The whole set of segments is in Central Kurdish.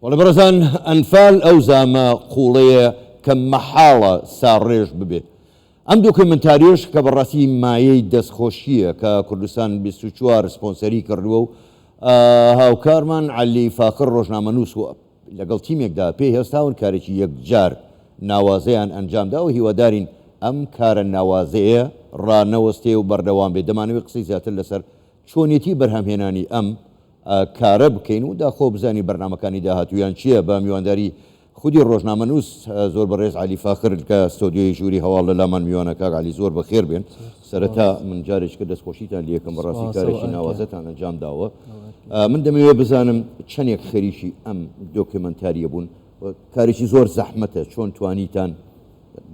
وڵێ بەڕێزان ئەنفال ئەو زامە قوڵەیە کە مەحاڵە ساڕێژ ببێت. ئەم دۆکمنتاریۆش کە بەڕاستی مایەی دەستخۆشیە کە کوردستان 24 سپۆنسەری کردووە و هاوکارمان عەلی فاخر ڕۆژنامەنووس و لەگەڵ تیمێکدا پێی هێستاون کارێکی یەکجار ناوازەیان ئەنجامدا و هیوادارین ئەم کارە ناوازەیە ڕانەوەستێ و بەردەوام بێت. دەمانەوێت قسەی زیاتر لەسەر چۆنیەتی بەرهەمهێنانی ئەم کارە بکەین و داخۆ بزانی بەرنامەکانی داهاتوویان چییە بە میوانداری خودی ڕۆژنامەنووس زۆر بەڕێز عەلی فاخر کە ستۆدیۆی ژووری هەواڵ لە لامان میوانە کاک عەلی زۆر بەخێر بێن. سەرەتا من جارێککە دەستخۆشیتان لە یەکەم بەڕاستی کارێکی ناوازەتان ئەنجام داوە. من دەمەوێت بزانم چەندێک خەریکی ئەم دۆکمنتاریە بوون، کارێکی زۆر زەحمەتە، چۆن توانیتان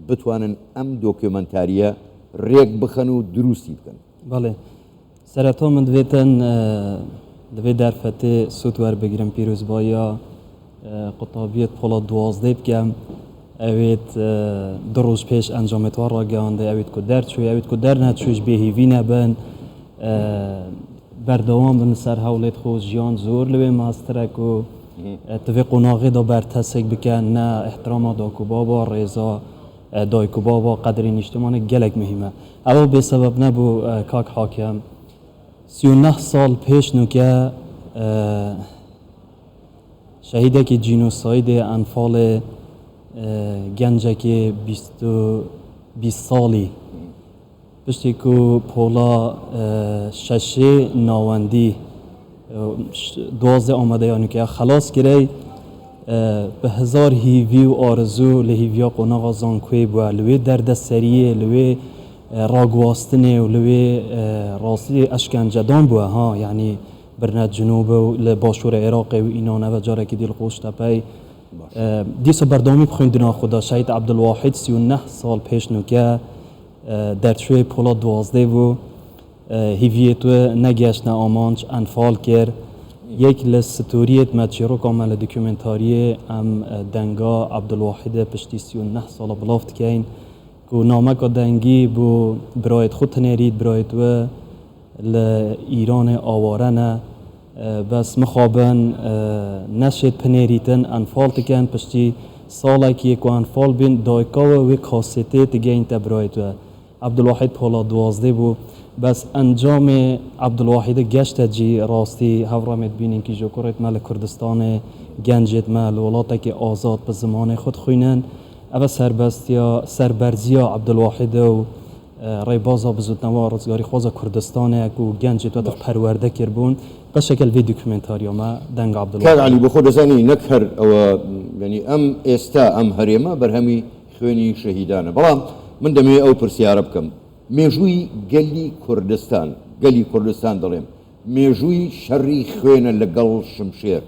بتوانن ئەم دۆکمنتاریە ڕێک بخەن و دروستی بکەن؟ بەڵێ سەرەتا من دەبێت دەرفەتێ سوود وەربگرم پیرۆزبایە قوتابیەت پۆڵە 12 بکەم ئەوێت دو ڕۆژ پێش ئەنجامێتوە ڕاگەیاندە ئەوێت کو دەرچووی ئەوێت کو دەرنەچووش بێهیوی نەبن بەردەوام بن سەر هەوڵێت خۆ ژیان زۆر لەوێ ماسترەک و تەوێ قۆناغێدا بەرتەسێک بکەن نە احتراما دایک و بابا ڕێزا دایک و بابا قەدری نیشتمانە گەلێک مهمە. ئەوە بێسەبەب نەبوو کاک حاکەم 39 ساڵ پێش نوکە شەهیدێکی جینۆسایدێ ئەنفاڵێ گەنجێکی 20 ساڵی پشتێک و پۆڵا شەشێ ناوەندی 12 ئامادەیانوکە خلاص کرێ بە هزار هیوی و ئارزوو لە هیویا قۆناغا زانکوێ بووە لەوێ دەردەسەریە لەوێ ڕاگواستنێ و لەوێ ڕاستی ئەشکەنجەدان بووە ها یعنی برنە جنوبە و لە باشوورە عێراقی و ئینانەوە جارێکی دیڵخۆش تەپەی دیسە بەردەوامی بخوێندنا خوددا شەهید عەبدولواحید 39 ساڵ پێش نوکە دەرچوێ پۆڵا 12 بوو هیڤیێتوە نەگەشتە ئامانج ئەنفال کرد یەک لە ستوریێت مەچیرۆکامە لە دۆکیومنتاریە ئەم دەنگا عەبدولواحیدە پشتی 39 ساڵە بڵاو دکەین و نامەکە دەنگی بۆ برایەت خۆ تنێریت برایەتوە لە ئیرانێ ئاوارەنە بەس مخابن نەشێت پنێریتن ئەنفال دکەن پشتی ساڵێکی یەک و ئەنفال بین دایکاوە وێ کاسێتێ دگەینتە برایەتوە عەبدولواحید پۆڵا 12 بوو بەس ئەنجامێ عەبدولواحیدە گەشتە جی ڕاستی هەڤڕامێت بینینکی ژۆکۆڕێت مە لە کوردستانێ گەنجێت مە لە وڵاتێکی ئازاد بە زمانێ خۆت خوێنن ئەوە سەربەرزیە عەبدولواحیدە و ڕێبازا بزوتنەوە ڕزگاری خۆزە کوردستانێک و گەنجێت وەتە پەروەردە کردبوون بە شەکل وێ دۆکیومنتاریۆمە دەنگ عەبدولواحید. کاک عەلی بۆ خۆ دەزانی نەک هەر ئەوە ینی ئەم ئێستا ئەم هەرێمە بەرهەمی خوێنی شەهیدانە، بەڵام من دەمەوێت ئەو پرسیارە بکەم مێژووی گەلی کوردستان دەڵێم مێژووی شەڕی خوێنە لەگەڵ شمشێر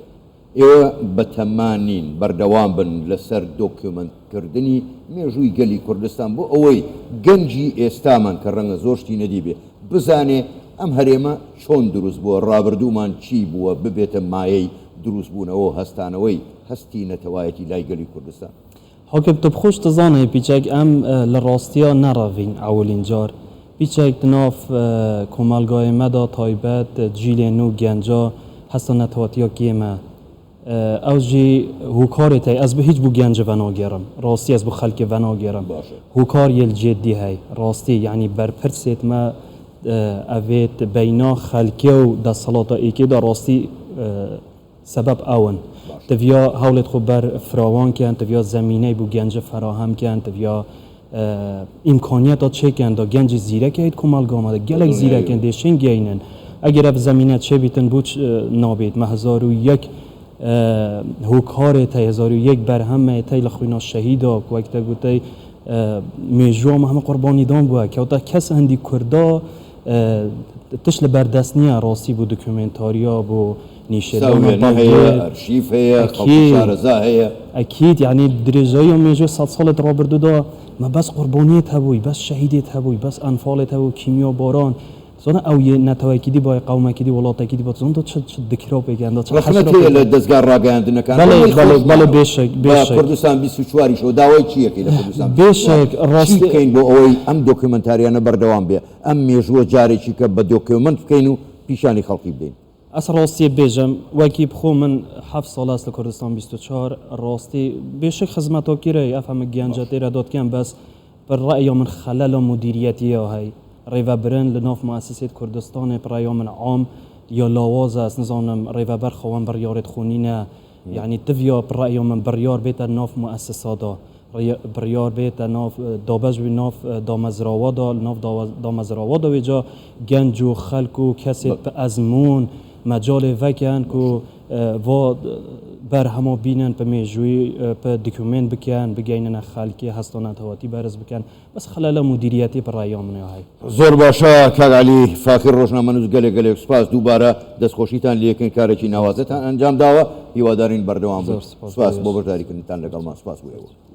ئێوە بەتەمانین بەردەوام بن لەسەر دۆکیومنتکردنی مێژووی گەلی کوردستان بۆ ئەوەی گەنجی ئێستامان کە ڕەنگە زۆرشتی نەدیبێ بزانێ ئەم هەرێمە چۆن دروست بووە ڕابردوومان چی بووە ببێتە مایەی دروست بوونەوە هەستانەوەی هەستی نەتەوایەتی لای گەلی کوردستان. حاکم تو بخۆش دەزانێ پیچێک ئەم لە ڕاستیە نەڕەڤین ئەوەلین جار پیچێک ناف کۆمەلگایە مەدا تایبەت جیلێن و گەنجا هەستە نەتەوەتیە کێمە ئەو ژی هوکارێت هەی ئەس بە هیچ بوو گەنجە ڤەناگێڕم ڕاستی ئەس بۆ خەلکی ڤەناگێڕم هوکار یەل جێدی هەی ڕاستی یعنی بەرپرسێت مە ئەوێت بەینا خەلکێ و دەسەڵاتە ئێکێدا ڕاستی سبب ئەون تەڤیا هەوڵێت خۆ بەر فراوانکەن تەڤیا زەمینەی بوو گەنجە فەراهەمکەن تەڤیا ئیمکانیەتە چێکەندا گەنجی زیرەکەیت کۆمەلگامەدە گەلێک زیرەکەن دێشین گەینن ئەگەر ئەف زەمینە چێ بیتن بوو نابێت مە 1001 هوکارێت هەی 1001 بەرهەمە تەی لە خوێنا شەهیدا وەکتە گوتەی مێژووە هەمە قوربانیدان بووە کەوتە کەس هەندی کووردا تش لە بەردەست نییە ڕاستی بوو دۆکیومنتاریە بۆ ئەکید یعنی درێژایی مێژوە 100 ساڵت ڕابردوودا مە بەس قوربانیت هەبووی بەس شەهیدێت هەبووی بەس ئەنفاڵێت هەبوو کیمیا باران زۆنە ئەو نەتەوەیەکیدی باە قەومەکیدی وڵاتێکیدی بە زۆندا چ دکرا پێگەندا لە دەستگا ڕاگەیاندنەکان بەڵێ بێشێک کوردستان 24 شەوە داوای چیەکەی لە کوردستان بێشێک ڕاستی بکەین بۆ ئەوەی ئەم دۆکیومنتاریانە بەردەوام بێ ئەم مێژووە جارێکی کە بە دۆکیومنت بکەین و پیشانی خەڵکی بدەین. ئەس ڕاستی بێژم وەکی بخۆ من حەف ساڵ لە کوردستان 24 ڕاستی بێشک خزمەتۆکیرەی ئەف هەمە گیانجە تێرە دۆتکەم بەس بڕائیا من خەلە لە مدیریەتیە هەی ڕێڤەبرن لە ناف مؤسسەت کوردستانی پڕایا من عام یا لاوازە ئەس نزانم ڕێڤەبەر خەوان بڕیارێت خونینە یعنی تڤیا بڕائیا من بڕیار بێتە ناف مؤسسادا بڕیار بێتە ناف دابەش بی ناف دامەزراوەدا ناف دامەزراوەدا وێجا گەنج و خەلک و کەسێت بە ئەزمون مەجاڵێ ڤەکەن و وا بەرهەما بینن بە مێژووی بە دیکومنت بکەن بگەینە خەلکی هەستانەت هەواتی بەرز بکەن بەس خەلە لە مدیریەتی بڕایا منێ هەی زۆر باشە کاگالی فاخر ڕۆژنامەنووس گەلێک سپاس دووبارە دەستخۆشیتان لێکن کارێکی ناوازەتان ئەنجام داوە هیوادارین بەردەوام بێت سپاس بۆ بەشداریکردنتان لەگەڵمان سپاس بوویەوە